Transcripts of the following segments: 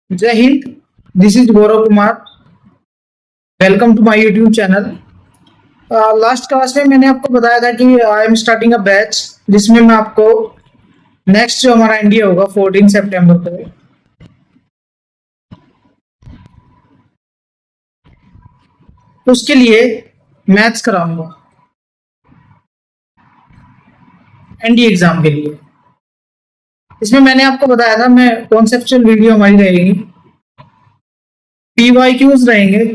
जय हिंद। This is Gaurav Kumar. Welcome to my YouTube channel. Last class में मैंने आपको बताया था कि I am starting a batch जिसमें मैं आपको नेक्स्ट जो हमारा इंडिया होगा 14 सितंबर को, उसके लिए मैथ्स कराऊंगा एनडीए एग्जाम के लिए। इसमें मैंने आपको बताया था मैं कॉन्सेप्चुअल वीडियो हमारी रहेगी, पीवाईक्यूज रहेंगे।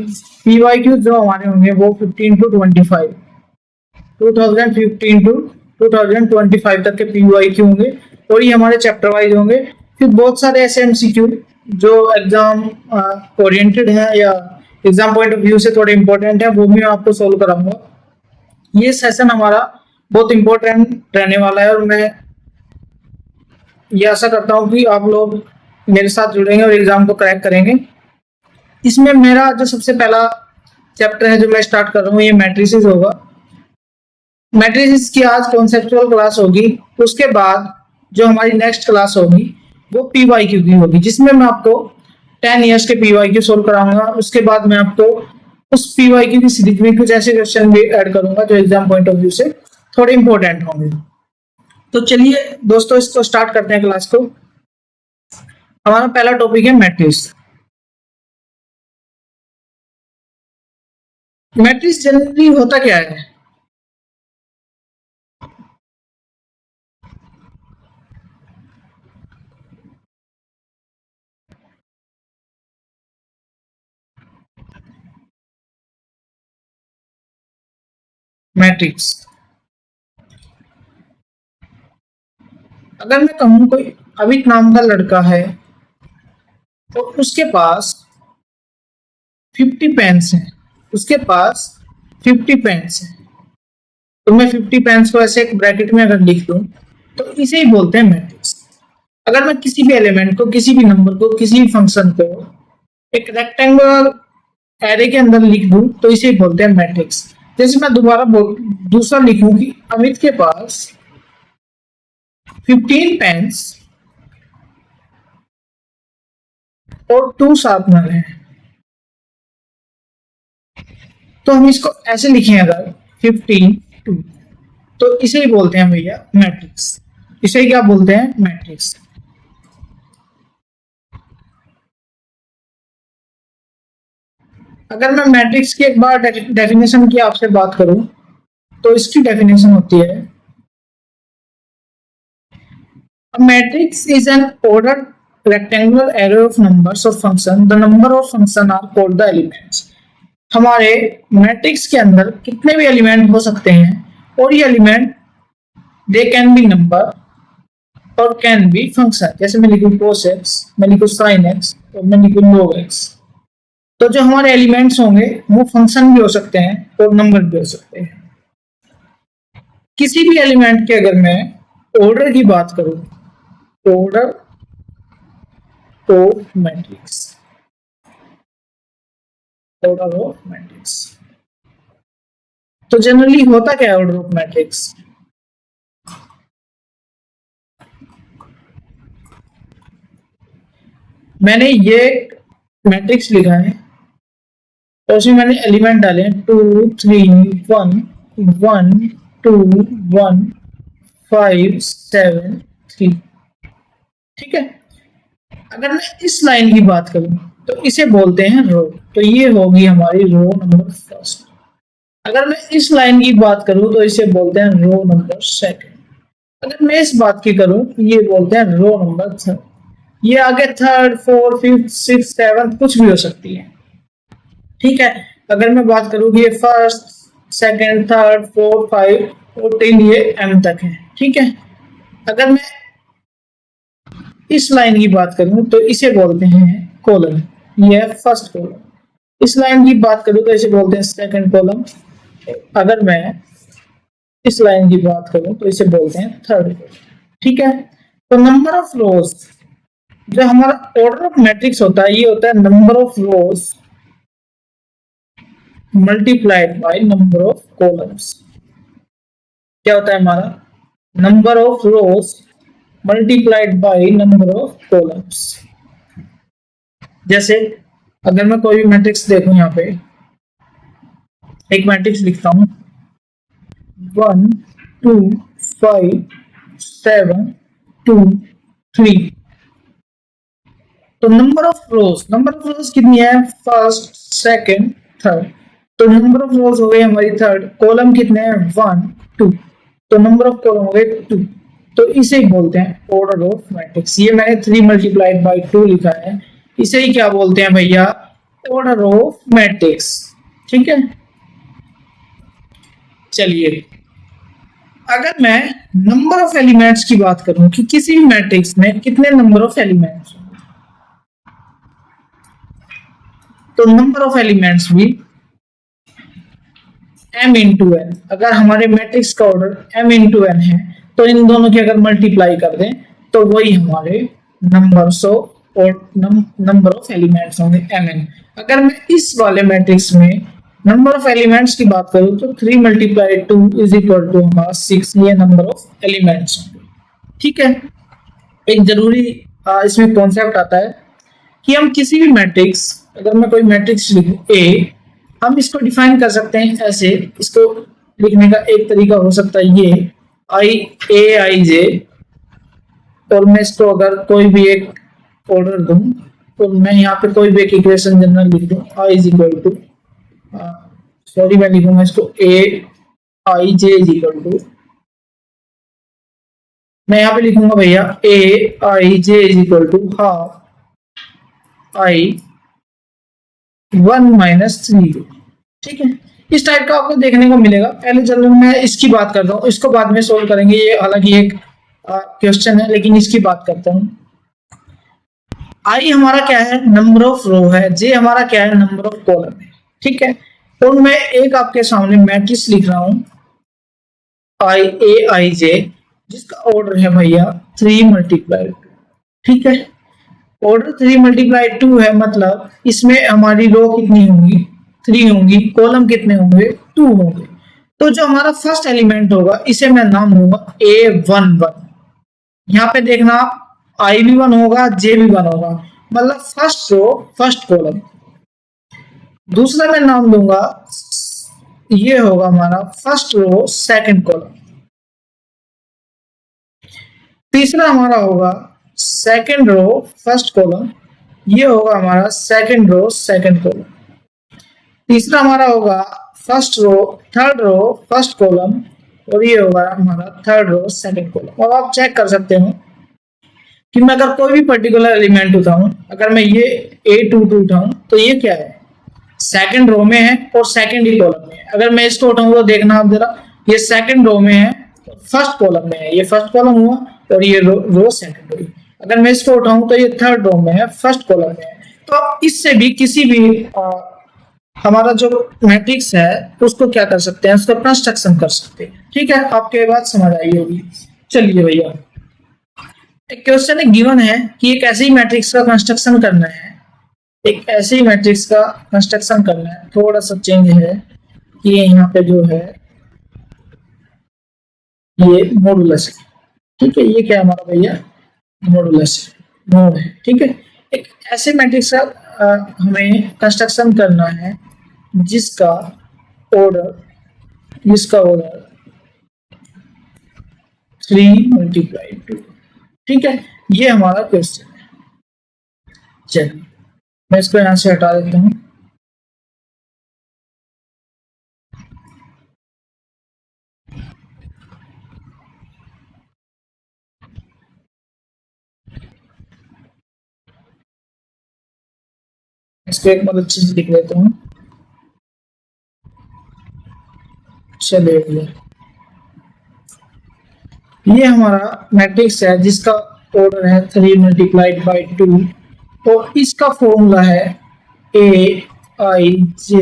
पीवाईक्यूज जो हमारे होंगे वो 15 टू 25, 2015 टू 2025 तक के पीवाईक्यू होंगे और ये हमारे चैप्टर वाइज होंगे। फिर बहुत सारे ऐसे एमसीक्यू जो एग्जाम ओरिएंटेड है या एग्जाम पॉइंट ऑफ व्यू से थोड़े इंपॉर्टेंट है, वो भी मैं आपको सोल्व कराऊंगा। ये सेशन हमारा बहुत इंपॉर्टेंट रहने वाला है और मैं ये आशा करता हूँ कि आप लोग मेरे साथ जुड़ेंगे और एग्जाम को क्रैक करेंगे। इसमें मेरा जो सबसे पहला चैप्टर है जो मैं स्टार्ट कर रहा हूँ, ये मैट्रिसेस होगा। मैट्रिसेस की आज कॉन्सेप्चुअल क्लास होगी। उसके बाद जो हमारी नेक्स्ट क्लास होगी वो पीवाईक्यू की होगी, जिसमें मैं आपको 10 इयर्स के पीवाईक्यू सोल्व कराऊंगा। उसके बाद मैं आपको उस पीवाईक्यू की सीरीज में कुछ ऐसे क्वेश्चन भी ऐड करूंगा जो एग्जाम पॉइंट ऑफ व्यू से थोड़े इंपॉर्टेंट होंगे। तो चलिए दोस्तों, इसको स्टार्ट करते हैं क्लास को। हमारा पहला टॉपिक है मैट्रिक्स। मैट्रिक्स जनरली होता क्या है? मैट्रिक्स, अगर मैं कहूं कोई अमित नाम का लड़का है तो उसके पास 50 पेन्स हैं, उसके पास 50 पेन्स हैं, तो मैं 50 पेन्स को ऐसे एक ब्रैकेट में अगर लिख दूं तो इसे ही बोलते हैं मैट्रिक्स। अगर मैं किसी भी एलिमेंट को, किसी भी नंबर को, किसी भी फंक्शन को एक रेक्टेंगुलर एरे के अंदर लिख दूं तो इसे ही बोलते हैं मैट्रिक्स। जैसे मैं दोबारा दूसरा लिखूं कि अमित के पास 15 पेन्स और 2 शार्पनर है, तो हम इसको ऐसे लिखें अगर 15 2, तो इसे ही बोलते हैं भैया मैट्रिक्स। इसे ही क्या बोलते हैं? मैट्रिक्स। अगर मैं मैट्रिक्स की एक बार डेफिनेशन की आपसे बात करूं तो इसकी डेफिनेशन होती है, a matrix is an ordered rectangular array of numbers or function. The number of function are called the elements. हमारे मैट्रिक्स के अंदर कितने भी एलिमेंट हो सकते हैं और ये element they can be number और कैन बी फंक्शन। जैसे मैं लिखूं cos x, मैं लिखूं sin x और मैं लिखूं log x, तो जो हमारे एलिमेंट्स होंगे वो फंक्शन भी हो सकते हैं और नंबर भी हो सकते हैं। किसी भी एलिमेंट के अगर मैं ऑर्डर की बात करूं, order of matrix, order of matrix, तो जनरली होता क्या है ऑर्डर ऑफ मैट्रिक्स? मैंने ये मैट्रिक्स लिखा है और उसमें मैंने एलिमेंट डाले 2 3 1 1 2 1 5 7 3। ठीक है। अगर मैं इस लाइन की बात करूं तो इसे बोलते हैं रो, तो ये होगी हमारी रो नंबर फर्स्ट। अगर मैं इस लाइन की बात करूं तो इसे बोलते हैं रो नंबर सेकंड। अगर मैं इस बात की करूं तो ये बोलते हैं रो नंबर थर्ड। ये आगे third, fourth, fifth, six, seven कुछ भी हो सकती है। ठीक है। अगर मैं बात करूं कि ये first, second, third, fourth, five और टेन, ये एम तक है। ठीक है। अगर मैं इस लाइन की बात करूं तो इसे बोलते हैं कॉलम, ये है फर्स्ट कॉलम। इस लाइन की बात करूं तो इसे बोलते हैं सेकंड कॉलम। अगर मैं इस लाइन की बात करूं तो इसे बोलते हैं थर्ड कॉलम। ठीक है। तो नंबर ऑफ रोज, जो हमारा ऑर्डर ऑफ मैट्रिक्स होता है, ये होता है number of rose multiplied by number of columns. क्या होता है हमारा? Number of rose multiplied by number of columns. जैसे अगर मैं कोई भी मैट्रिक्स देखूं, यहाँ पे एक मैट्रिक्स लिखता हूं 1 2 5 7 2 3, तो नंबर ऑफ रोज कितनी है, फर्स्ट सेकंड थर्ड, तो नंबर ऑफ रोज हो गए हमारी थर्ड, कॉलम कितने हैं 1 2, तो नंबर ऑफ कॉलम हो गए 2, तो इसे ही बोलते हैं ऑर्डर ऑफ मैट्रिक्स। ये मैंने 3 मल्टीप्लाइड बाई 2 लिखा है, इसे ही क्या बोलते हैं भैया, ऑर्डर ऑफ मैट्रिक्स। ठीक है, चलिए अगर मैं नंबर ऑफ एलिमेंट्स की बात करूं कि किसी भी मैट्रिक्स में कितने नंबर ऑफ एलिमेंट्स, तो नंबर ऑफ एलिमेंट्स भी m इंटू एन, अगर हमारे मैट्रिक्स का ऑर्डर m इंटू एन है तो इन दोनों की अगर मल्टीप्लाई कर दें तो वही हमारे नंबर ऑफ एलिमेंट्स होंगे mn। अगर मैं इस वाले मैट्रिक्स में नंबर ऑफ एलिमेंट्स की बात करूं तो 3 मल्टीप्लाई 2 इज इक्वल टू हमारा 6, ये नंबर ऑफ एलिमेंट्स होंगे। ठीक है, एक जरूरी इसमें कॉन्सेप्ट आता है कि हम किसी भी मैट्रिक्स, अगर मैं कोई मैट्रिक्स लिखूं A, हम इसको डिफाइन कर सकते हैं ऐसे, इसको लिखने का एक तरीका हो सकता है ये I और मैं इसको अगर कोई भी एक ऑर्डर दूं तो मैं यहाँ पे कोई भी एक इक्वेशन जनरल लिख दूं I is equal to, sorry मैं लिखूंगा इसको AIJ इज इक्वल टू, मैं यहाँ पे लिखूंगा भैया AIJ is equal to half I1 minus 3। ठीक है, इस टाइप का आपको देखने को मिलेगा। पहले चलो मैं इसकी बात करता हूँ, इसको बाद में सोल्व करेंगे, ये हालांकि एक क्वेश्चन है लेकिन इसकी बात करता हूँ। आई हमारा क्या है, नंबर ऑफ रो है, जे हमारा क्या है, नंबर ऑफ कॉलम है। ठीक है, तो मैं एक आपके सामने मैट्रिक्स लिख रहा हूं IAIJ, जिसका ऑर्डर है भैया 3 मल्टीप्लाई 2। ठीक है, ऑर्डर 3 मल्टीप्लाई 2 है, मतलब इसमें हमारी रो कितनी होंगी, 3 होंगी, कॉलम कितने होंगे, 2 होंगे। तो जो हमारा फर्स्ट एलिमेंट होगा इसे मैं नाम दूंगा A11। यहाँ पे देखना आप I भी 1 होगा, J भी 1 होगा, मतलब फर्स्ट रो फर्स्ट कॉलम। दूसरा मैं नाम दूंगा, ये होगा हमारा फर्स्ट रो सेकंड कॉलम। तीसरा हमारा होगा सेकंड रो फर्स्ट कॉलम, ये होगा हमारा सेकंड रो सेकंड कॉलम। तीसरा हमारा होगा first row third row first column, और ये होगा हमारा थर्ड रो सेकंड कॉलम। और आप चेक कर सकते हो कि मैं अगर कोई भी पर्टिकुलर एलिमेंट उठाऊं, अगर मैं ये A22 उठाऊं तो ये क्या है, सेकंड रो में है और सेकंड ही कॉलम में है। अगर मैं इसको उठाऊं तो देखना आप जरा, ये सेकंड रो में है, फर्स्ट कॉलम में है, ये फर्स्ट कॉलम हुआ और ये रो सेकंड हुई। अगर मैं इसको उठाऊं तो ये थर्ड रो में है, फर्स्ट कॉलम में है। तो आप इससे भी किसी भी हमारा जो मैट्रिक्स है उसको क्या कर सकते हैं, उसका कंस्ट्रक्शन कर सकते हैं। ठीक है, आपके बात समझ आई होगी। चलिए भैया, एक क्वेश्चन है गिवन है कि एक ऐसे ही मैट्रिक्स का कंस्ट्रक्शन करना है, एक ऐसे ही मैट्रिक्स का कंस्ट्रक्शन करना है। थोड़ा सा चेंज है कि यहाँ पे जो है ये मॉडुलस है। ठीक है, ये क्या है हमारा भैया, मॉडुलस है, मोड है। ठीक है, एक ऐसे मैट्रिक्स का हमें कंस्ट्रक्शन करना है जिसका ऑर्डर 3 मल्टीप्लाई 2। ठीक है, ये हमारा क्वेश्चन है। चलिए मैं इसको यहां से हटा देता हूं। इसको एक बार अच्छे से लिख लेता हूं। चलिए, ये हमारा मैट्रिक्स है जिसका ऑर्डर है 3 मल्टीप्लाइड बाई 2, तो इसका फॉर्मूला है AIJ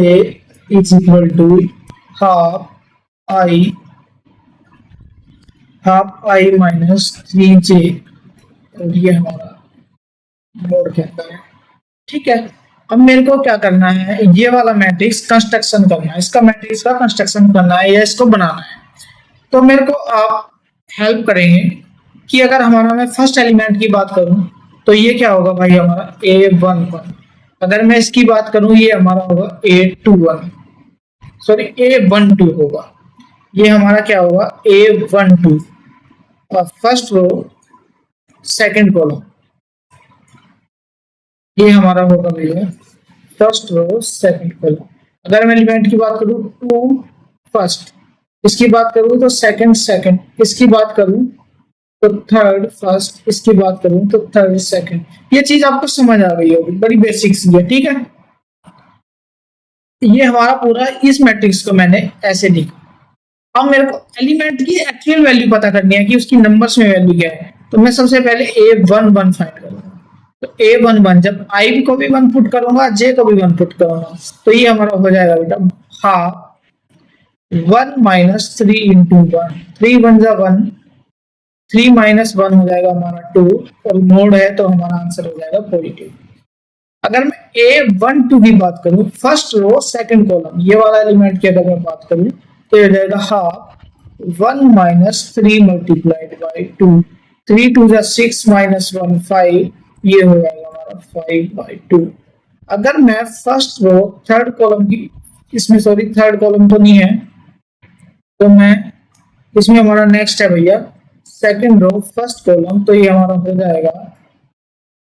is equal to half I minus 3J, और ये हमारा मोड कहता है। ठीक है, अब मेरे को क्या करना है, ये वाला मैट्रिक्स कंस्ट्रक्शन करना है, इसका मैट्रिक्स का कंस्ट्रक्शन करना है या इसको बनाना है। तो मेरे को आप हेल्प करेंगे कि अगर हमारा मैं फर्स्ट एलिमेंट की बात करूं तो ये क्या होगा भाई, हमारा A11। अगर मैं इसकी बात करूं, ये हमारा होगा A21, सॉरी A12 होगा। ये हमारा क्या होगा, A12 और फर्स्ट रो सेकंड कॉलम, ये हमारा होगा भैया फर्स्ट रो सेकंड कॉलम। अगर मैं एलिमेंट की बात करूं, टू फर्स्ट, इसकी बात करूं तो सेकंड सेकंड, इसकी बात करूं तो थर्ड फर्स्ट, इसकी बात करूं तो थर्ड सेकंड। ये चीज आपको समझ आ गई होगी, बड़ी बेसिक सी है, ठीक है। ये हमारा पूरा इस मैट्रिक्स को मैंने ऐसे लिखा। अब मेरे को एलिमेंट की एक्चुअल वैल्यू पता करनी है कि उसकी नंबर्स में वैल्यू क्या है, तो मैं सबसे पहले A11 फाइंड करूंगा। तो A11 जब I को भी 1 पुट करूंगा, J को भी 1 पुट करूंगा, तो ये हमारा हो जाएगा बेटा हाफ 1 माइनस 3 इंटू 1, 3 1 जा 1, 3 माइनस 1 हो जाएगा हमारा 2, और मोड है तो हमारा आंसर हो जाएगा पॉजिटिव। अगर मैं A12 की बात करूं, फर्स्ट रो सेकंड कॉलम, ये वाला एलिमेंट की अगर मैं बात करूं तो ये हो जाएगा हाफ 1 माइनस 3 मल्टीप्लाइड बाई 2, 3 2 जा 6 माइनस 1 5, ये हो जाएगा हमारा 5 बाई 2। अगर मैं फर्स्ट रो थर्ड कॉलम की, इसमें सॉरी थर्ड कॉलम तो नहीं है, तो मैं इसमें हमारा नेक्स्ट है भैया सेकंड रो फर्स्ट कॉलम, तो ये हमारा हो जाएगा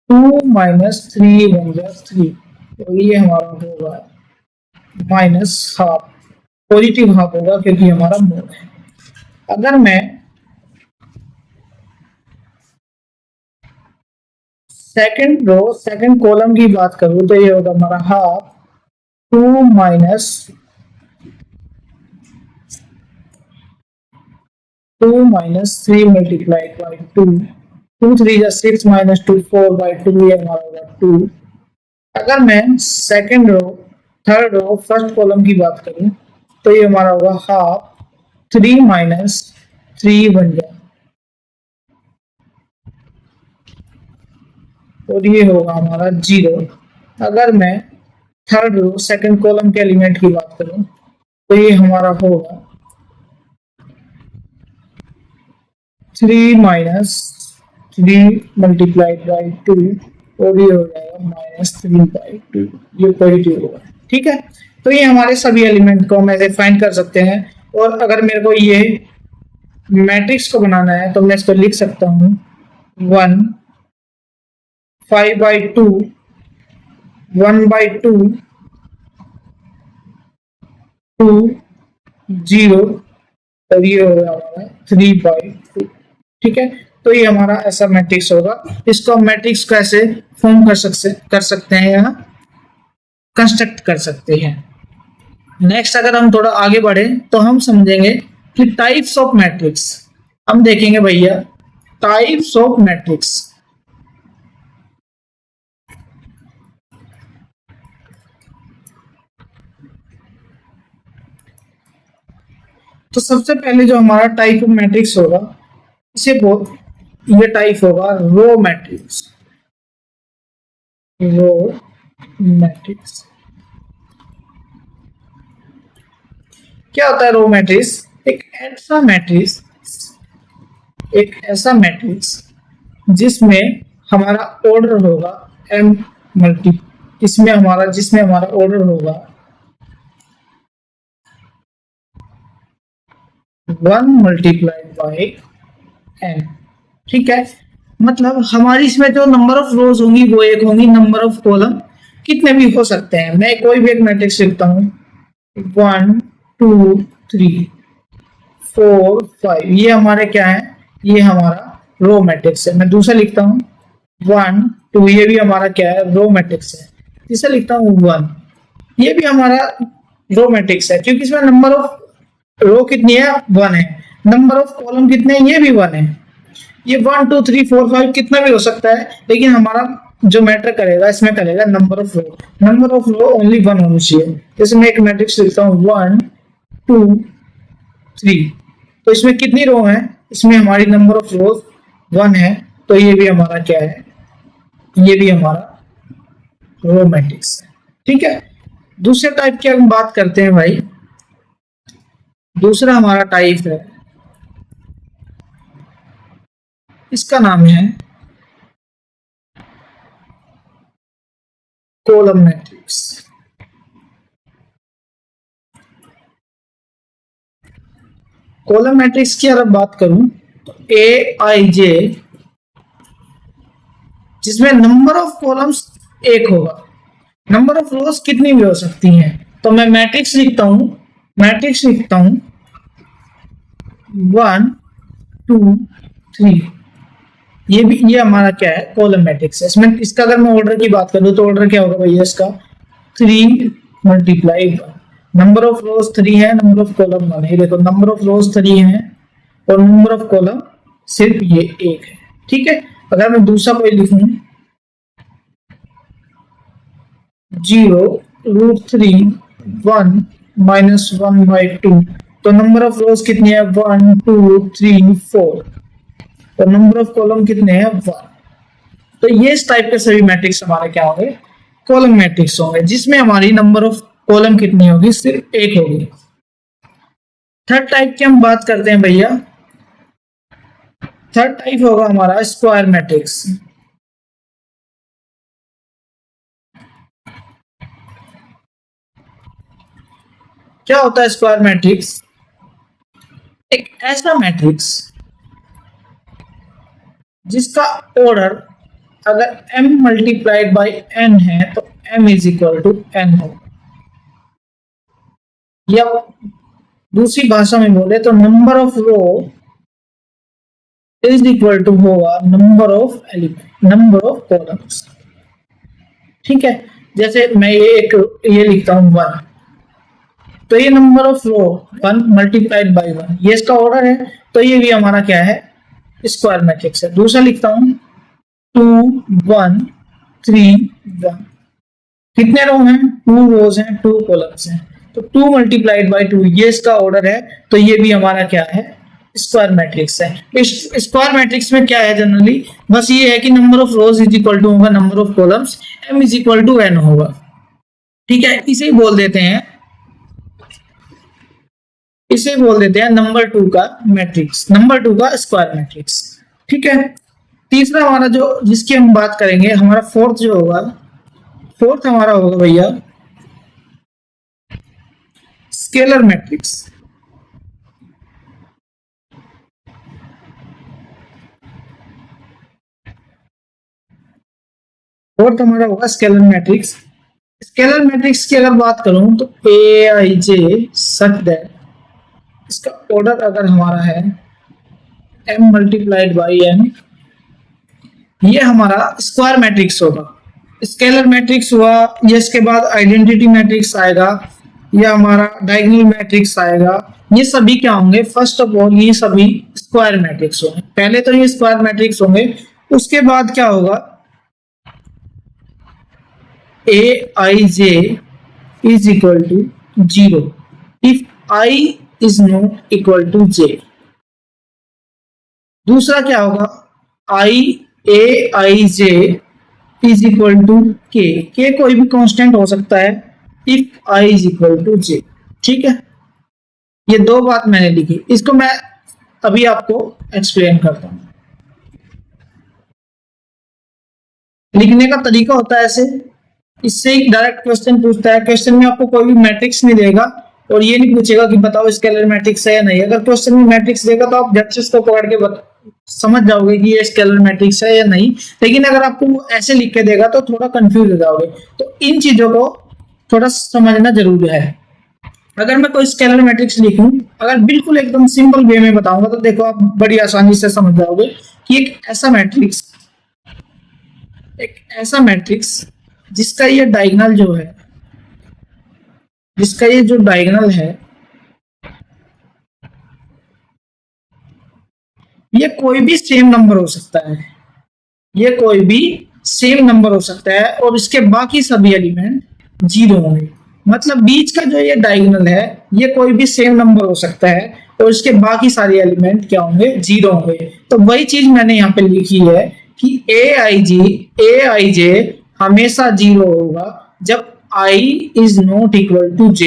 2 माइनस 3 1 जा 3, तो ये हमारा होगा माइनस हाफ, पॉजिटिव हाफ होगा क्योंकि हमारा मोड है। अगर मैं सेकंड रो सेकंड कॉलम की बात करूं तो ये होगा हमारा half 2 minus 2 minus 3 multiplied by 2, 2 3 जा 6 माइनस 2 4 बाई 2, ये हमारा होगा 2। अगर मैं second row third row first column की बात करूं तो ये हमारा होगा हाफ 3 माइनस 3 बन जाए, और ये होगा हमारा 0। अगर मैं थर्ड रो सेकंड कॉलम के एलिमेंट की बात करूं तो ये हमारा होगा 3 माइनस 3 मल्टीप्लाइड बाई 2, और ये हो जाएगा माइनस 3 बाई 2, ये पॉजिटिव होगा, ठीक है। तो ये हमारे सभी एलिमेंट को हम ऐसे फाइंड कर सकते हैं। और अगर मेरे को ये मैट्रिक्स को बनाना है तो मैं इसको लिख सकता हूँ 1 5 बाई 2, 1 बाई 2, 2 0, और ये होगा हमारा 3 बाई 2, ठीक है। तो ये हमारा ऐसा मैट्रिक्स होगा। इसको हम मैट्रिक्स को ऐसे फॉर्म कर सकते हैं या कंस्ट्रक्ट कर सकते हैं। नेक्स्ट अगर हम थोड़ा आगे बढ़े तो हम समझेंगे कि टाइप्स ऑफ मैट्रिक्स। हम देखेंगे भैया टाइप्स ऑफ मैट्रिक्स। तो सबसे पहले जो हमारा टाइप ऑफ मैट्रिक्स होगा, इसे ये टाइप होगा रो मैट्रिक्स। रो मैट्रिक्स क्या होता है? रो मैट्रिक्स एक ऐसा मैट्रिक्स जिसमें हमारा ऑर्डर होगा m मल्टी, जिसमें हमारा ऑर्डर होगा 1 मल्टीप्लाइड बाई n, ठीक है। मतलब हमारी इसमें जो नंबर ऑफ रोज होंगी वो एक होंगी, नंबर ऑफ कॉलम कितने भी हो सकते हैं। मैं कोई भी एक मैट्रिक्स लिखता हूँ 1 2 3 4 5, ये हमारे क्या है, ये हमारा रो मैट्रिक्स है। मैं दूसरा लिखता हूँ 1 2, ये भी हमारा क्या है, रो मैट्रिक्स है। तीसरा लिखता हूँ 1, ये भी हमारा रो मैट्रिक्स है, क्योंकि इसमें नंबर ऑफ रो कितनी है, 1 है। नंबर ऑफ कॉलम कितने हैं, ये भी 1 है। ये 1 2 3 4 5 कितना भी हो सकता है, लेकिन हमारा जो मैटर करेगा इसमें करेगा number of row. Number of row only 1 होनी चाहिए। जैसे मैं एक मैट्रिक्स लिखता हूँ 1 2 3, तो इसमें कितनी रो है, इसमें हमारी नंबर ऑफ रोज 1 है, तो ये भी हमारा क्या है, ये भी हमारा रो मैट्रिक्स है, ठीक है। दूसरे टाइप की हम बात करते हैं भाई। दूसरा हमारा टाइप है, इसका नाम है कॉलम मैट्रिक्स। कॉलम मैट्रिक्स की अगर बात करूं तो ए आई जे, जिसमें नंबर ऑफ कॉलम्स एक होगा, नंबर ऑफ रोज कितनी भी हो सकती हैं। तो मैं मैट्रिक्स लिखता हूं 1 2 3। ये हमारा क्या है, कॉलम मैट्रिक्स है। इसमें इसका अगर मैं ऑर्डर की बात करूं तो ऑर्डर क्या होगा भैया इसका, 3 मल्टीप्लाई नंबर ऑफ रोज 3 है, नंबर ऑफ कॉलम 1 है। देखो नंबर ऑफ रोज 3 है और नंबर ऑफ कॉलम सिर्फ ये 1 है। ठीक है, अगर मैं दूसरा कोई लिखूं 0√3 1 -1/2, तो नंबर ऑफ रोज कितनी है 1 2 3 4 और नंबर ऑफ कॉलम कितने हैं 1। तो ये इस टाइप के सभी मैट्रिक्स हमारे क्या होंगे, कॉलम मैट्रिक्स होंगे, जिसमें हमारी नंबर ऑफ कॉलम कितनी होगी, सिर्फ 1 होगी। थर्ड टाइप की हम बात करते हैं भैया। थर्ड टाइप होगा हमारा स्क्वायर मैट्रिक्स। क्या होता है स्क्वायर मैट्रिक्स? एक ऐसा मैट्रिक्स जिसका ऑर्डर अगर m मल्टीप्लाइड बाई n है तो m is equal to n होगा, या दूसरी भाषा में बोले तो number of row is equal to होगा number of element, number of columns. ठीक है, जैसे मैं ये लिखता हूं 1, तो ये number of row 1 multiplied by 1, ये इसका ऑर्डर है, तो ये भी हमारा क्या है, स्क्वायर मैट्रिक्स है। दूसरा लिखता हूं 2 1 3 1, कितने रो हैं, 2 रोज हैं, 2 कॉलम्स हैं, तो 2 मल्टीप्लाइड बाई 2 ये इसका ऑर्डर है, तो ये भी हमारा क्या है, स्क्वायर मैट्रिक्स है। इस स्क्वायर मैट्रिक्स में क्या है जनरली, बस ये है कि number of rows is equal to होगा number of columns, m is equal to n होगा। ठीक है, इसे बोल देते हैं नंबर 2 का मैट्रिक्स, नंबर 2 का स्क्वायर मैट्रिक्स। ठीक है, तीसरा हमारा जो जिसकी हम बात करेंगे, हमारा फोर्थ हमारा होगा भैया स्केलर मैट्रिक्स। फोर्थ हमारा होगा स्केलर मैट्रिक्स। स्केलर मैट्रिक्स की अगर बात करूं तो ए आई जे सच दैट, इसका ऑर्डर अगर हमारा है m मल्टीप्लाइड बाई n, ये हमारा स्क्वायर मैट्रिक्स होगा। स्केलर मैट्रिक्स हुआ, ये इसके बाद आइडेंटिटी मैट्रिक्स आएगा, या हमारा डायगोनल मैट्रिक्स आएगा। ये सभी क्या होंगे, फर्स्ट ऑफ ऑल ये सभी स्क्वायर मैट्रिक्स होंगे। पहले तो ये स्क्वायर मैट्रिक्स होंगे, उसके बाद क्या होगा, A I J is equal to 0 if i is not equal to j। दूसरा क्या होगा, A I J is equal to K कोई भी कांस्टेंट हो सकता है if i is equal to j। ठीक है, ये 2 बात मैंने लिखी, इसको मैं अभी आपको एक्सप्लेन करता हूं। लिखने का तरीका होता है ऐसे, इससे एक डायरेक्ट क्वेश्चन पूछता है। क्वेश्चन में आपको कोई भी मैट्रिक्स नहीं देगा और ये नहीं पूछेगा कि बताओ स्केलर मैट्रिक्स है या नहीं। अगर क्वेश्चन में मैट्रिक्स देगा तो आप झट से इसको पकड़ के समझ जाओगे कि ये स्केलर मैट्रिक्स है या नहीं। लेकिन अगर आपको ऐसे लिख के देगा तो थोड़ा कंफ्यूज हो जाओगे। तो इन चीजों को थोड़ा समझना जरूरी है। अगर मैं कोई स्केलर मैट्रिक्स लिखूं, अगर बिल्कुल एकदम सिंपल वे में बताऊंगा तो देखो आप बड़ी आसानी से समझ जाओगे कि एक ऐसा मैट्रिक्स जिसका ये डायगोनल जो है, जिसका ये जो डायगोनल है, ये कोई भी सेम नंबर हो सकता है, ये कोई भी सेम नंबर हो सकता है और इसके बाकी सभी एलिमेंट 0 होंगे। मतलब बीच का जो ये डायगोनल है, ये कोई भी सेम नंबर हो सकता है और इसके बाकी सारे एलिमेंट क्या होंगे, 0 होंगे। तो वही चीज मैंने यहाँ पे लिखी है कि ए आई जे हमेशा 0 होगा जब i is not equal to j।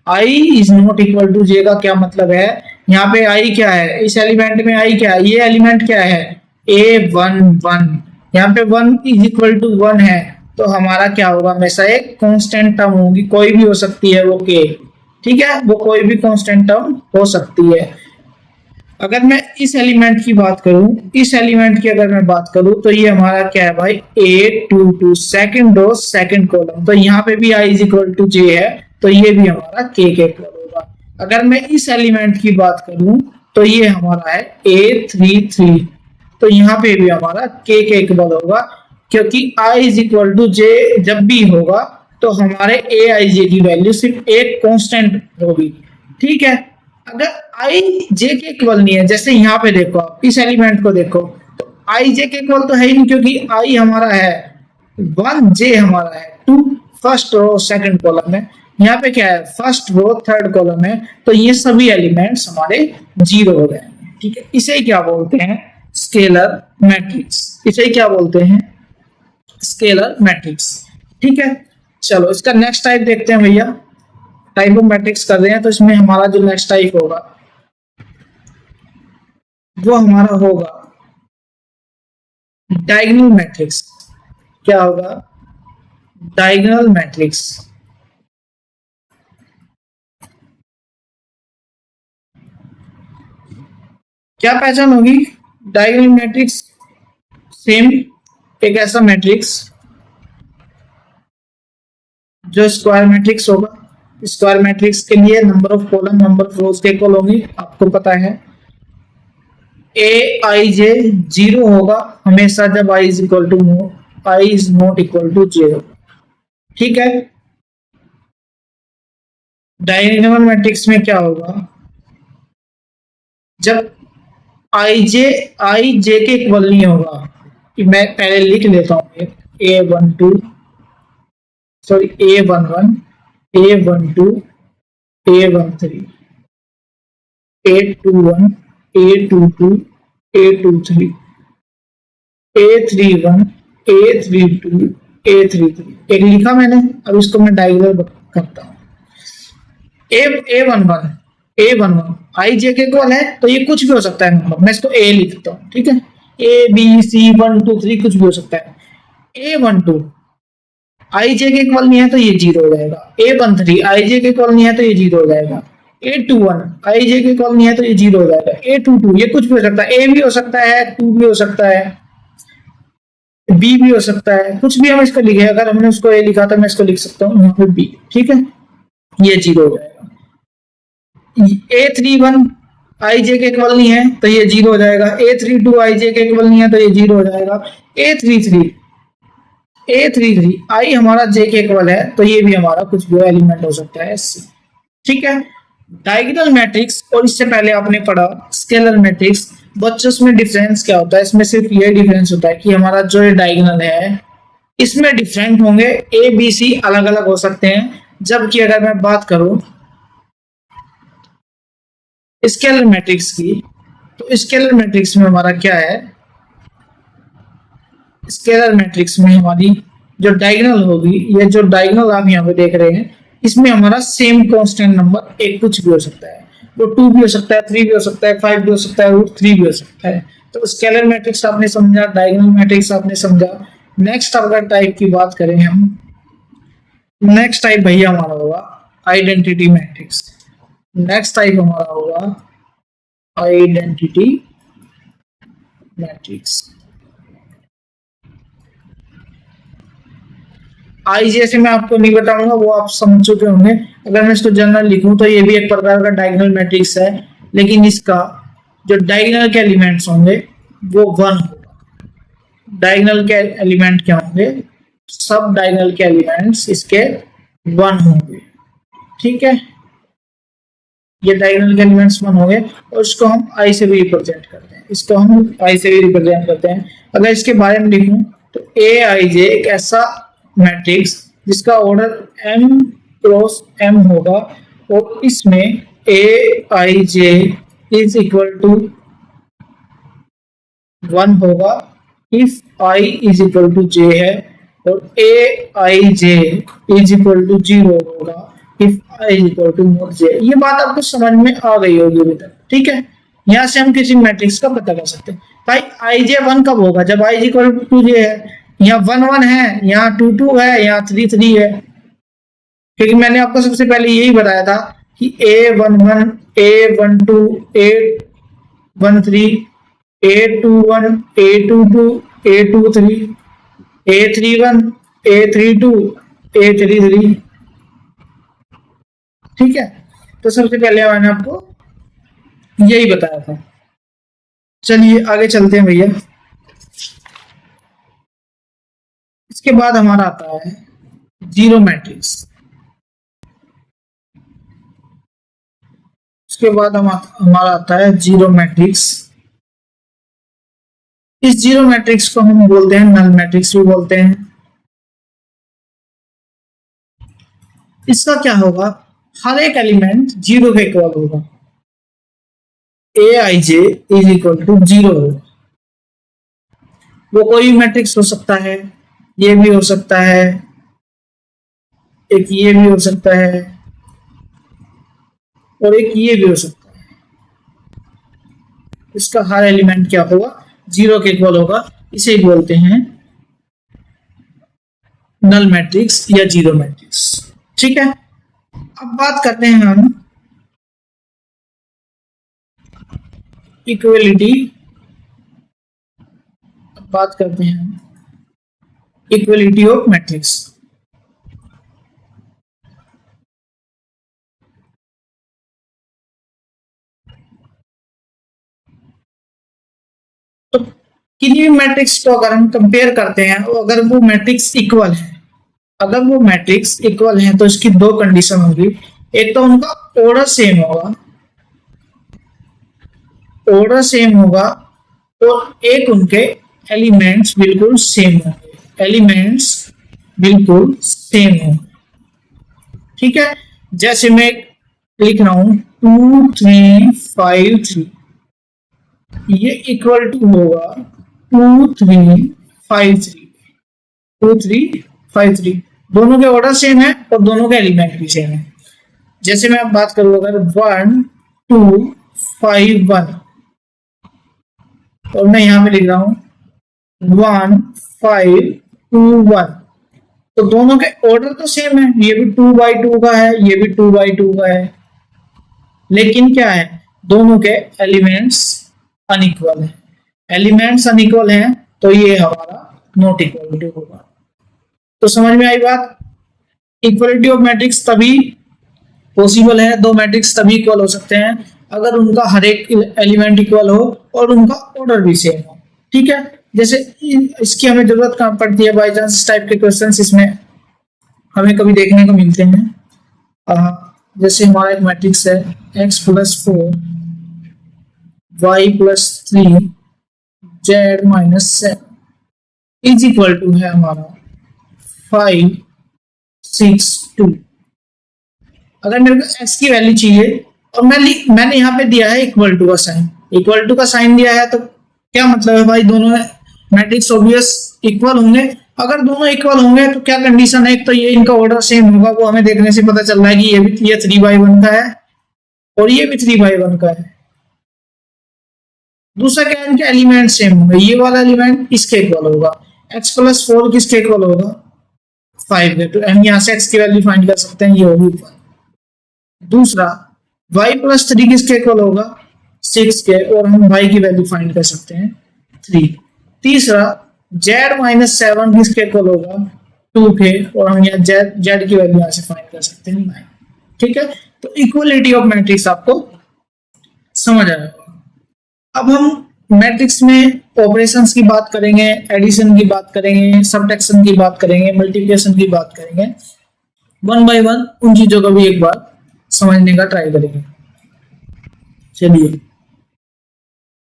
i is not equal to j का क्या मतलब है, यहाँ पे i क्या है, इस एलिमेंट में i क्या है, ये एलिमेंट क्या है a1 1, यहाँ पे 1 इज इक्वल टू 1 है तो हमारा क्या होगा, हमेशा एक कांस्टेंट टर्म होगी, कोई भी हो सकती है वो के, ठीक है, वो कोई भी कांस्टेंट टर्म हो सकती है। अगर मैं इस एलिमेंट की बात करूं, इस एलिमेंट की अगर मैं बात करूं तो ये हमारा क्या है भाई, A22 second row second column, तो यहाँ पे भी i इज इक्वल टू जे है, तो ये भी हमारा के इक्वल होगा। अगर मैं इस एलिमेंट की बात करूं तो ये हमारा है A33, तो यहाँ पे भी हमारा के इक्वल होगा, क्योंकि i इज इक्वल टू जे जब भी होगा तो हमारे ए आई जे की वैल्यू सिर्फ एक कांस्टेंट होगी, ठीक है। अगर i j के इक्वल नहीं है, जैसे यहाँ पे देखो आप इस एलिमेंट को देखो, तो i j के इक्वल तो है ही नहीं, क्योंकि i हमारा है 1, j हमारा है 2, फर्स्ट रो सेकंड कॉलम है, यहाँ पे क्या है फर्स्ट रो थर्ड कॉलम है, तो ये सभी एलिमेंट्स हमारे जीरो हो गए, ठीक है। इसे क्या बोलते हैं, स्केलर मैट्रिक्स, इसे क्या बोलते हैं, स्केलर मैट्रिक्स, ठीक है। चलो इसका नेक्स्ट टाइप देखते हैं भैया, टाइप ऑफ मैट्रिक्स कर रहे हैं, तो इसमें हमारा जो नेक्स्ट टाइप होगा वो हमारा होगा डायगोनल मैट्रिक्स। क्या होगा, डायगोनल मैट्रिक्स। क्या पहचान होगी डायगोनल मैट्रिक्स, सेम एक ऐसा मैट्रिक्स जो स्क्वायर मैट्रिक्स होगा। स्क्वायर मैट्रिक्स के लिए number of column number of रोज के इक्वल होंगी, आपको पता है। ए आई जे जीरो होगा हमेशा जब I is equal to I is not equal to zero, ठीक है। डायगोनल मैट्रिक्स में क्या होगा, जब आई जे के इक्वल नहीं होगा, कि मैं पहले लिख लेता हूं, A12 sorry A11 A12 A13 A21 A22 A23 A31 A32 A33, एक लिखा मैंने, अब इसको मैं डायगोनल करता हूँ। A11 आई जे के इक्वल है, तो ये कुछ भी हो सकता है नंबर, मैं इसको A लिखता हूँ, ठीक है। A B C 1 2 3 कुछ भी हो सकता है। A12 आई जे के इक्वल नहीं है तो ये जीरो हो जाएगा। A13 आई जे के इक्वल नहीं है तो ये जीरो हो जाएगा। A21 आई जे के इक्वल नहीं है तो ये जीरो हो जाएगा। A22 ये कुछ भी हो सकता है, A भी हो सकता है, 2 भी हो सकता है, B भी हो सकता है, कुछ भी हम इसको लिखे, अगर हमने उसको A लिखा तो मैं इसको लिख सकता हूँ यहाँ पे B, ठीक है, ये जीरो हो जाएगा। A31 आई जे के इक्वल नहीं है तो ये जीरो हो जाएगा। A32 आई जे के इक्वल नहीं है तो ये जीरो हो जाएगा। A33 आई हमारा जे के इक्वल है तो ये भी हमारा कुछ भी एलिमेंट हो सकता है, ठीक है। डायगोनल मैट्रिक्स और इससे पहले आपने पढ़ा स्केलर मैट्रिक्स, बच्चों में डिफरेंस क्या होता है, इसमें सिर्फ ये डिफरेंस होता है कि हमारा जो ये डायगोनल है इसमें डिफरेंट होंगे, ए बी सी अलग अलग हो सकते हैं, जबकि अगर मैं बात करूं स्केलर मैट्रिक्स की, तो स्केलर मैट्रिक्स में हमारा क्या है, स्केलर मैट्रिक्स में हमारी जो डायगोनल होगी, ये जो डायगोनल आप यहाँ पे देख रहे हैं, इसमें हमारा सेम कांस्टेंट नंबर एक कुछ भी हो सकता है, वो 2 भी हो सकता है, 3 भी हो सकता है, 5 भी हो सकता है, √3 भी हो सकता है। तो स्केलर मैट्रिक्स आपने समझा, डायगोनल मैट्रिक्स आपने समझा। नेक्स्ट अगर टाइप की बात करें हम, नेक्स्ट टाइप भैया हमारा होगा आइडेंटिटी मैट्रिक्स। नेक्स्ट टाइप हमारा होगा आइडेंटिटी मैट्रिक्स। आई जैसे मैं आपको नहीं बताऊंगा, वो आप समझ चुके होंगे। अगर मैं इसको जनरल लिखूं तो ये भी एक प्रकार का डायगोनल मैट्रिक्स है, लेकिन इसका जो डायगोनल के एलिमेंट्स होंगे वो 1 होगा। डायगोनल के एलिमेंट क्या होंगे, सब डायगोनल के एलिमेंट्स इसके 1 होंगे, ठीक है। ये डायगोनल के एलिमेंट्स 1 होंगे और इसको हम आई से भी रिप्रेजेंट करते हैं, इसको हम आई से भी रिप्रेजेंट करते हैं। अगर इसके बारे में लिखूं तो ए आई जे एक ऐसा मैट्रिक्स जिसका ऑर्डर m क्रॉस m होगा और इसमें A I J is equal to 1 होगा if i is equal to j है, और A I J is equal to 0 होगा if i is equal to not j। ये बात आपको समझ में आ गई होगी अभी तक, ठीक है। यहाँ से हम किसी मैट्रिक्स का पता कर सकते हैं। भाई i j 1 कब होगा, जब i is equal to j है, यहाँ 1 1 है, यहाँ 2 2 है, यहाँ 3 3 है, क्योंकि मैंने आपको सबसे पहले यही बताया था कि A11 A12 A13 A21 A22 A23 A31 A32 A33। ठीक है, तो सबसे पहले मैंने आपको यही बताया था। चलिए आगे चलते हैं भैया। इसके बाद हमारा आता है जीरो मैट्रिक्स। इसके बाद हमारा आता है जीरो मैट्रिक्स। इस जीरो मैट्रिक्स को हम बोलते हैं नल मैट्रिक्स भी बोलते हैं। इसका क्या होगा, हर एक एलिमेंट जीरो के इक्वल होगा, Aij is equal to zero होगा। वो कोई मैट्रिक्स हो सकता है, ये भी हो सकता है, एक ये भी हो सकता है, और एक ये भी हो सकता है। इसका हर एलिमेंट क्या होगा, जीरो के इक्वल होगा। इसे बोलते हैं नल मैट्रिक्स या जीरो मैट्रिक्स। ठीक है, अब बात करते हैं हम इक्वलिटी। अब बात करते हैं इक्वलिटी ऑफ मैट्रिक्स। तो किसी भी मैट्रिक्स को अगर हम कंपेयर करते हैं, अगर वो मैट्रिक्स इक्वल है, अगर वो मैट्रिक्स इक्वल है तो इसकी दो कंडीशन होगी। एक तो उनका ऑर्डर सेम होगा, ऑर्डर सेम होगा, और एक उनके एलिमेंट्स बिल्कुल सेम होंगे, एलिमेंट्स बिल्कुल सेम होंगे। ठीक है, जैसे मैं लिख रहा हूं 2 3 5 3, ये इक्वल टू होगा 2 3 5 3, 2 3 5 3। दोनों के ऑर्डर सेम है और दोनों के एलिमेंट भी सेम है। जैसे मैं अब बात करूँ अगर 1 2 5 1, और मैं यहां पे लिख रहा हूं 1 5 2 1, तो दोनों के ऑर्डर तो सेम है, ये भी 2 बाई 2 का है, ये भी 2 बाई 2 का है, लेकिन क्या है, दोनों के एलिमेंट्स अनइक्वल है। एलिमेंट्स अनइक्वल हैं तो ये हमारा नॉट इक्वलिटी होगा। तो समझ में आई बात। इक्वलिटी ऑफ मैट्रिक्स तभी पॉसिबल है, दो मैट्रिक्स तभी इक्वल हो सकते हैं अगर उनका हर एक एलिमेंट इक्वल हो और उनका ऑर्डर भी सेम हो। ठीक है, जैसे इसकी हमें जरूरत कहाँ पड़ती है, बाई चांस इस टाइप के क्वेश्चंस इसमें हमें कभी देखने को मिलते हैं। जैसे हमारा एक मैट्रिक्स है x+4 y+3 z-7 is equal to है हमारा 5 6 2। अगर मेरे को x की वैल्यू चाहिए और मैंने यहाँ पे दिया है इक्वल टू का साइन, इक्वल टू का साइन दिया है, तो क्या मतलब है भाई, दोनों मैट्रिक्स ऑब्वियस इक्वल होंगे। अगर दोनों इक्वल होंगे तो क्या कंडीशन है, एक तो ये इनका ऑर्डर सेम होगा, वो हमें देखने से पता चल रहा है कि ये 3/1 का है और ये भी 3/1 का है। दूसरा क्या है, इनके एलिमेंट सेम होंगे, ये वाला एलिमेंट इसके इक्वल होगा, x+4 किसके इक्वल होगा, 5 के, तो हम यहाँ से x की वैल्यू फाइंड कर सकते हैं, ये होगी इक्वल। दूसरा y+3 किसके इक्वल होगा, 6 के, और हम y की वैल्यू फाइंड कर सकते हैं 3। तीसरा z-7 किसके इक्वल होगा, 2 के, और हम यहाँ z की वैल्यू यहाँ से फाइंड कर सकते हैं 9। ठीक है, तो इक्वलिटी ऑफ मैट्रिक्स आपको समझ आएगा। अब हम मैट्रिक्स में ऑपरेशंस की बात करेंगे, एडिशन की बात करेंगे, सब्ट्रैक्शन की बात करेंगे, मल्टीप्लिकेशन की बात करेंगे, वन बाय वन उन चीजों को भी एक बार समझने का ट्राई करेंगे। चलिए,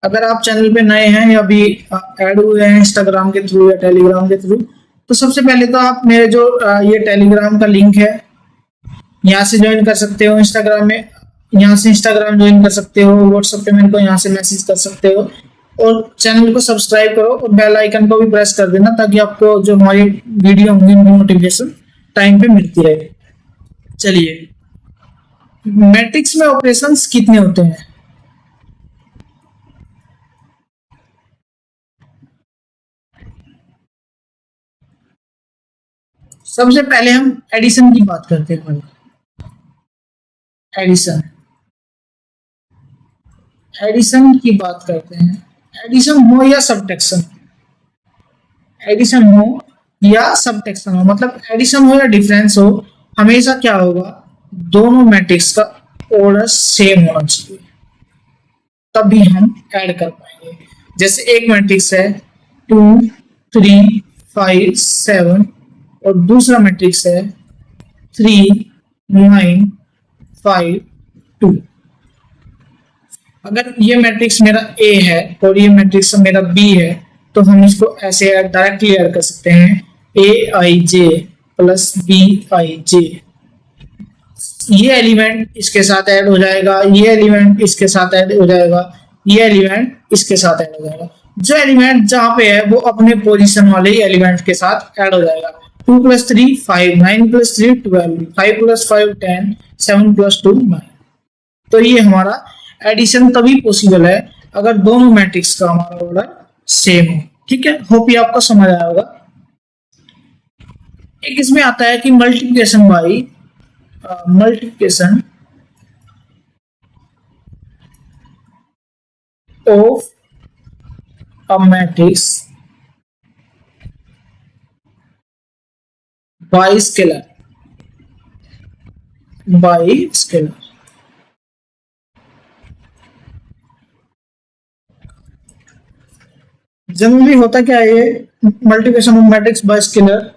अगर आप चैनल पे नए हैं या अभी ऐड हुए हैं इंस्टाग्राम के थ्रू या टेलीग्राम के थ्रू, तो सबसे पहले तो आप मेरे जो ये टेलीग्राम का लिंक है यहाँ से ज्वाइन कर सकते हो, इंस्टाग्राम में यहाँ से इंस्टाग्राम ज्वाइन कर सकते हो, व्हाट्सएप पे मेरे को यहाँ से मैसेज कर सकते हो, और चैनल को सब्सक्राइब करो और बेल आइकन को भी प्रेस कर देना ताकि आपको जो हमारी वीडियो होंगी उनकी नोटिफिकेशन टाइम पे मिलती रहे। चलिए, मैट्रिक्स में ऑपरेशंस कितने होते हैं, सबसे पहले हम एडिशन की बात करते हैं भाई। एडिशन एडिशन की बात करते हैं। एडिशन हो या सब्ट्रैक्शन, एडिशन हो या सब्ट्रैक्शन हो, मतलब एडिशन हो या डिफरेंस हो, हमेशा क्या होगा, दोनों मैट्रिक्स का ऑर्डर सेम होना चाहिए, तभी हम ऐड कर पाएंगे। जैसे एक मैट्रिक्स है 2 3 5 7 और दूसरा मैट्रिक्स है 3 9 5 2। अगर ये मैट्रिक्स मेरा ए है और ये मैट्रिक्स मेरा बी है, तो हम इसको ऐसे डायरेक्टली ऐड कर सकते हैं, ए I J plus B I जे। ये एलिमेंट इसके साथ ऐड हो जाएगा, ये एलिमेंट इसके साथ ऐड हो जाएगा, ये एलिमेंट इसके साथ ऐड हो जाएगा। जो एलिमेंट जहां पे है वो अपने पोजीशन वाले एलिमेंट के साथ ऐड हो जाएगा। 2 + 3 5, 9 + 3 12, 5 + 5 10, 7 + 2 9। तो ये हमारा एडिशन तभी पॉसिबल है अगर दोनों मैट्रिक्स का हमारा ऑर्डर सेम हो। ठीक है, होप ये आपको समझ आया होगा। एक इसमें आता है कि multiplication by multiplication of a matrix by scalar, generally होता क्या है ये multiplication of matrix bye scalar.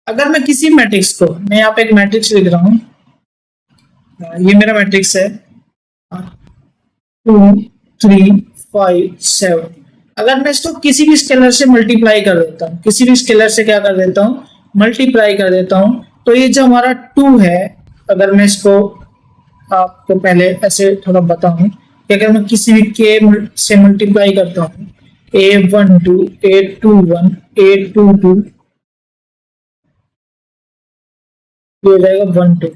अगर मैं किसी मैट्रिक्स को, मैं यहाँ पे एक मैट्रिक्स लिख रहा हूँ, ये मेरा मैट्रिक्स है 2 3 5 7। अगर मैं इसको किसी भी स्केलर से मल्टीप्लाई कर देता हूँ, किसी भी स्केलर से क्या कर देता हूँ, मल्टीप्लाई कर देता हूँ, तो ये जो हमारा 2 है, अगर मैं इसको आपको पहले ऐसे थोड़ा बताऊं कि अगर मैं किसी भी के से मल्टीप्लाई करता हूँ, a12 a21 a22, ये हो जाएगा 1 2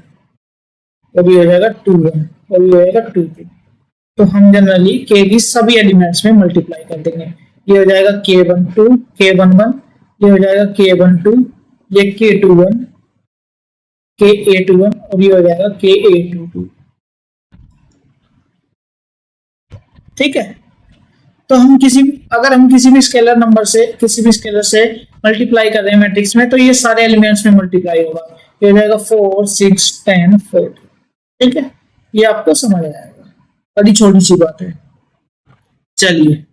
और ये हो जाएगा 2 1 और ये हो जाएगा 2 2। तो हम जनरली के की सभी एलिमेंट्स में मल्टीप्लाई कर देंगे। ये हो जाएगा k12 k11, ये हो जाएगा k12, ये k21 ka21 और ये हो जाएगा ka22। ठीक है, तो हम अगर हम किसी भी स्केलर नंबर से, किसी भी स्केलर से मल्टीप्लाई कर रहे हैं मैट्रिक्स में, तो ये सारे एलिमेंट्स में मल्टीप्लाई होगा। ये हो जाएगा 4 6 10 4। ठीक है, ये आपको समझ आएगा, बड़ी छोटी सी बात है। चलिए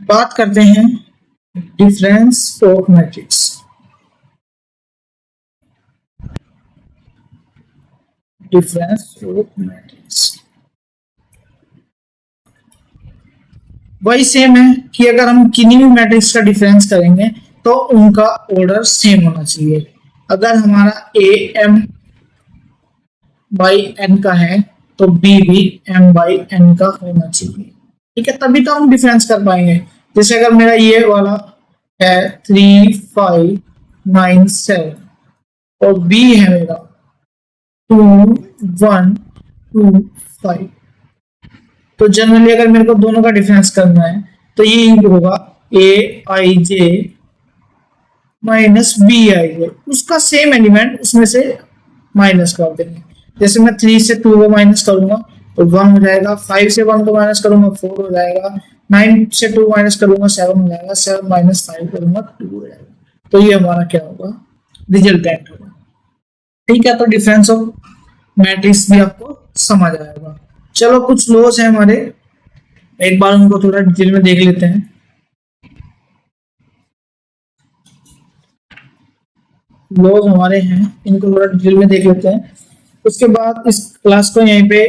बात करते हैं difference of matrix. Difference of matrix वही सेम है कि अगर हम किन्हीं भी मैट्रिक्स का डिफरेंस करेंगे तो उनका ऑर्डर सेम होना चाहिए। अगर हमारा ए m बाई n का है तो b भी m बाई n का होना चाहिए। ठीक है, तभी तो हम डिफरेंस कर पाएंगे। जैसे अगर मेरा ये वाला है 3 5 9 7 और b है मेरा 2 1 2 5, तो जनरली अगर मेरे को दोनों का डिफरेंस करना है तो ये होगा a i j minus B I j, उसका सेम एलिमेंट उसमें से माइनस कर देंगे। जैसे मैं 3 से 2 को माइनस करूंगा तो 1 हो जाएगा, 5 से 1 को माइनस करूंगा 4 हो जाएगा, 9 से 2 माइनस करूंगा 7 हो जाएगा, 7 माइनस 5 करूंगा 2 हो जाएगा। तो ये हमारा क्या होगा, रिजल्टेंट होगा। ठीक है, तो डिफरेंस ऑफ मैट्रिक्स भी आपको समझ आएगा। चलो कुछ लॉज है हमारे, एक बार उनको थोड़ा डिटेल में देख लेते हैं। लॉज हमारे हैं, इनको थोड़ा डिटेल में देख लेते हैं, उसके बाद इस क्लास को यहीं पे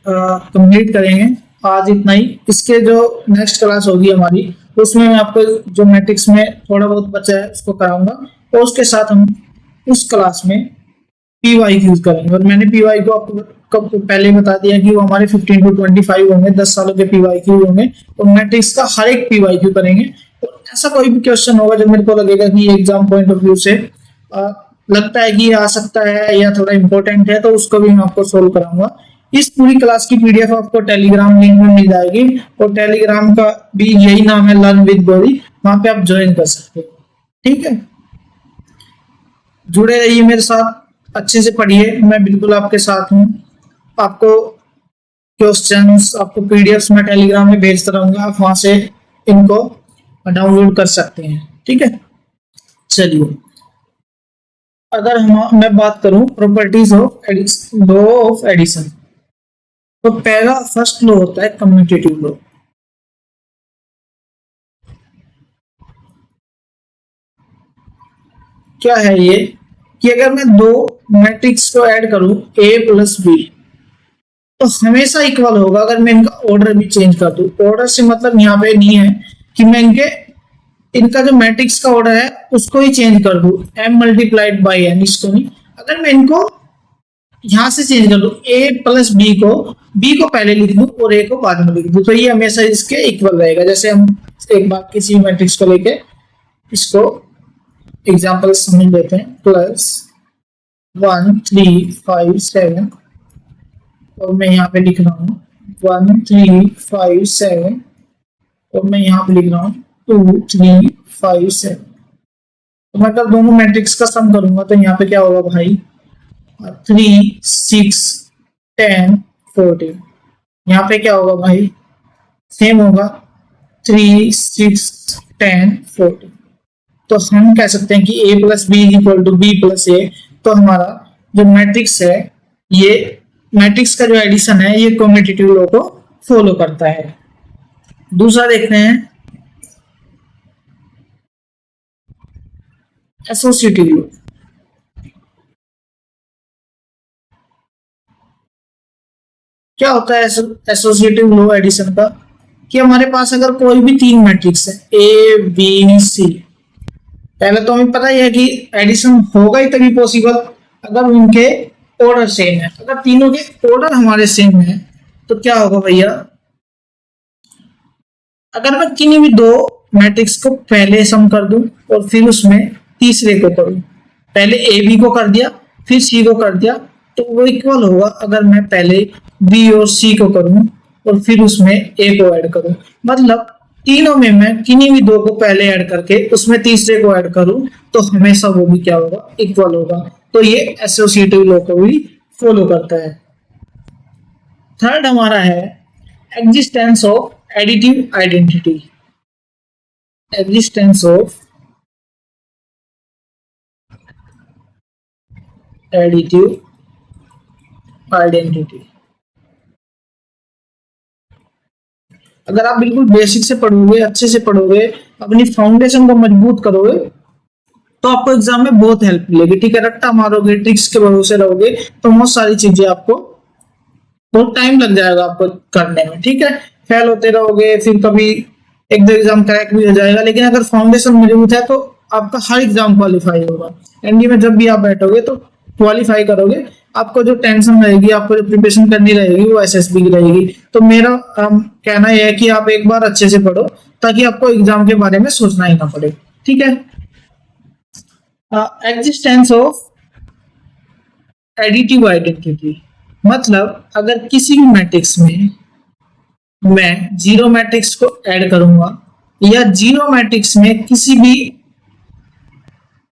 कंप्लीट करेंगे। आज इतना ही। इसके जो नेक्स्ट क्लास होगी हमारी, उसमें मैं आपको जो मैट्रिक्स में थोड़ा बहुत बचा है उसको कराऊंगा, और उसके साथ हम उस क्लास में पीवाई यूज करेंगे। और मैंने पीवाई को आपको पहले बता दिया कि वो हमारे 15 to 25 होंगे, 10 सालों के पीवाई क्यू होंगे, और मैट्रिक्स का हर एक पीवाई क्यू करेंगे। तो ऐसा कोई भी क्वेश्चन होगा जो मेरे को लगेगा कि एग्जाम पॉइंट ऑफ व्यू से लगता है कि आ सकता है या थोड़ा इंपॉर्टेंट है, तो उसको भी मैं आपको सोल्व कराऊंगा। इस पूरी क्लास की पीडीएफ आपको टेलीग्राम लिंक में मिल जाएगी, और टेलीग्राम का भी यही नाम है, लर्न विद गौरी। वहां पे आप ज्वाइन कर सकते हो। ठीक है, जुड़े रहिए मेरे साथ, अच्छे से पढ़िए, मैं बिल्कुल आपके साथ हूँ। आपको क्वेश्चंस, आपको पीडीएफ्स मैं टेलीग्राम में भेजता रहूंगा, आप वहां से इनको डाउनलोड कर सकते हैं। ठीक है, चलिए, अगर मैं बात करूं properties of law of addition, तो पहला फर्स्ट लॉ होता है कम्यूटेटिव लॉ। क्या है ये कि अगर मैं दो मैट्रिक्स को ऐड करूं a प्लस बी, तो हमेशा इक्वल होगा अगर मैं इनका ऑर्डर भी चेंज कर दूं। ऑर्डर से मतलब यहाँ पे नहीं है कि मैं इनका जो मैट्रिक्स का ऑर्डर है उसको ही चेंज कर दूं, m मल्टीप्लाइड बाई n, इसको नहीं। अगर मैं इनको यहां से चेंज कर दूं, a प्लस बी को b को पहले लिख दूं और a को बाद में लिख दूं, तो ये हमेशा इसके इक्वल रहेगा। जैसे हम एक बार किसी मैट्रिक्स को लेके इसको एग्जाम्पल समझ लेते हैं, प्लस 1 3 5 7, और मैं यहाँ पे लिख रहा हूँ 1 3 5 7, और मैं यहाँ पे लिख रहा हूँ 2 3 5 7। तो मैं अगर दोनों मैट्रिक्स का सम करूंगा तो यहाँ पे क्या होगा भाई, 3 6 10 14। यहाँ पे क्या होगा भाई, सेम होगा 3 6 10 14। तो हम कह सकते हैं कि a plus B equal to B plus A. तो हमारा जो मैट्रिक्स है, ये मैट्रिक्स का जो एडिशन है ये कम्यूटेटिव लॉ को फॉलो करता है। दूसरा देखते हैं एसोसिएटिव लॉ। क्या होता है एसोसिएटिव लॉ एडिशन का, कि हमारे पास अगर कोई भी तीन मैट्रिक्स है ए बी सी, पहले तो हमें पता ही है कि एडिशन होगा ही तभी पॉसिबल अगर उनके ऑर्डर सेम है। अगर तीनों के ऑर्डर हमारे सेम है तो क्या होगा भैया, अगर मैं किन्हीं भी दो मैट्रिक्स को पहले सम कर दूं और फिर उसमें तीसरे को करूं, पहले ए बी को कर दिया फिर सी को कर दिया, तो वो इक्वल होगा अगर मैं पहले बी और सी को करूं और फिर उसमें ए को ऐड करूं। मतलब तीनों में मैं किन्हीं भी दो को पहले ऐड करके उसमें तीसरे को ऐड करूं तो हमेशा वो भी क्या होगा, इक्वल होगा। तो ये एसोसिएटिव लॉ को भी फॉलो करता है। थर्ड हमारा है existence of additive identity. Existence of additive identity. अगर आप बिल्कुल बेसिक से पढ़ोगे, अच्छे से पढ़ोगे, अपनी फाउंडेशन को मजबूत करोगे, तो आपको एग्जाम में बहुत हेल्प मिलेगी। ठीक है, रट्टा मारोगे, ट्रिक्स के भरोसे रहोगे तो बहुत सारी चीजें आपको बहुत टाइम लग जाएगा आपको करने में। ठीक है, फेल होते रहोगे, फिर कभी एक दो एग्जाम क्रैक भी हो जाएगा, लेकिन अगर फाउंडेशन मजबूत है तो आपका हर एग्जाम क्वालिफाई होगा। एनडी में जब भी आप बैठोगे तो क्वालिफाई करोगे। आपको जो टेंशन रहेगी, आपको जो प्रिपरेशन करनी रहेगी वो एसएसबी की रहेगी। तो मेरा कहना यह है कि आप एक बार अच्छे से पढ़ो ताकि आपको एग्जाम के बारे में सोचना ही ना पड़े। ठीक है, एग्जिस्टेंस ऑफ एडिटिव आइडेंटिटी, मतलब अगर किसी भी मैट्रिक्स में मैं जीरो मैट्रिक्स को ऐड करूंगा या जीरो मैट्रिक्स में किसी भी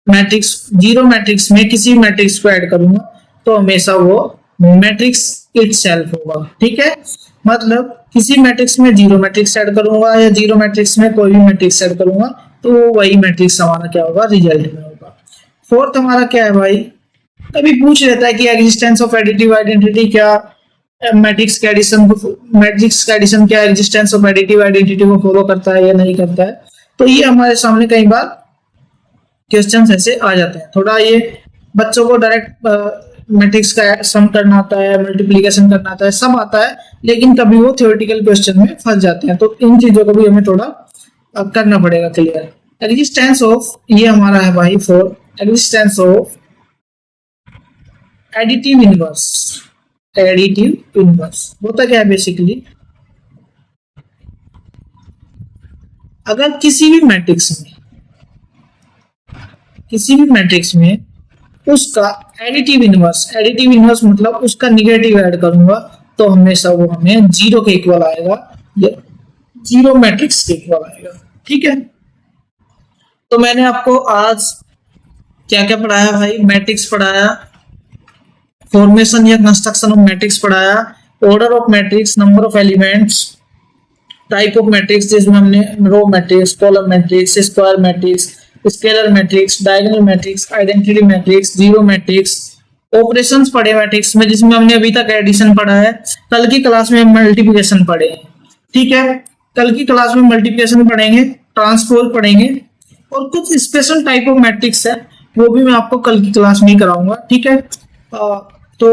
जीरो मैट्रिक्स में किसी मैट्रिक्स को ऐड करूंगा तो हमेशा वो मैट्रिक्स इटसेल्फ होगा। ठीक है, मतलब किसी मैट्रिक्स में जीरो मैट्रिक्स ऐड करूंगा या जीरो मैट्रिक्स में कोई भी मैट्रिक्स ऐड करूंगा तो वही मैट्रिक्स हमारा क्या होगा, रिजल्ट में होगा। फोर्थ हमारा क्या है भाई, कभी पूछ लेता है कि एग्जिस्टेंस ऑफ एडिटिव आइडेंटिटी क्या, मैट्रिक्स का एडिशन क्या एग्जिस्टेंस ऑफ एडिटिव आइडेंटिटी को फॉलो करता है या नहीं करता है। तो ये हमारे सामने कई बार क्वेश्चंस ऐसे आ जाते हैं। थोड़ा ये बच्चों को डायरेक्ट मैट्रिक्स का सम करना आता है, मल्टीप्लिकेशन करना आता है, सब आता है, लेकिन कभी वो थ्योरेटिकल क्वेश्चन में फंस जाते हैं। तो इन चीजों को भी हमें थोड़ा करना पड़ेगा क्लियर। एग्जिस्टेंस ऑफ, ये हमारा है भाई fourth, existence of additive inverse. Additive inverse होता क्या है बेसिकली, अगर किसी भी मैट्रिक्स में उसका एडिटिव इनवर्स मतलब उसका निगेटिव ऐड करूंगा तो तो हमेशा वो हमें जीरो के इक्वल आएगा, या जीरो मैट्रिक्स के इक्वल आएगा। ठीक है, तो मैंने आपको आज क्या क्या पढ़ाया भाई? मैट्रिक्स पढ़ाया, फॉर्मेशन या कंस्ट्रक्शन ऑफ मैट्रिक्स पढ़ाया, order of matrix, number of elements, type of matrix जिसमें हमने row matrix, column matrix, square matrix, scalar matrix, diagonal matrix, identity matrix, zero matrix, operations पढ़े मैट्रिक्स में जिसमें हमने अभी तक एडिशन पढ़ा है। कल की क्लास में मल्टीप्लिकेशन पढ़े हैं। ठीक है, कल की क्लास में मल्टीप्लिकेशन पढ़ेंगे, ट्रांसपोज पढ़ेंगे और कुछ स्पेशल टाइप ऑफ मैट्रिक्स है वो भी मैं आपको कल की क्लास में कराऊंगा। ठीक है, तो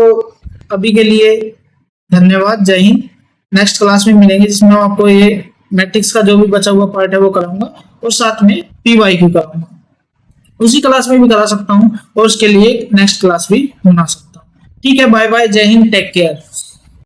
अभी के लिए धन्यवाद, जय हिंद। नेक्स्ट क्लास में मिलेंगे जिसमें मैं आपको ये मैट्रिक्स का जो भी बचा हुआ पार्ट है वो कराऊंगा और साथ में PYQ कराऊंगा। उसी क्लास में भी करा सकता हूँ और उसके लिए नेक्स्ट क्लास भी बना सकता हूँ। ठीक है, बाय बाय, जय हिंद, टेक केयर।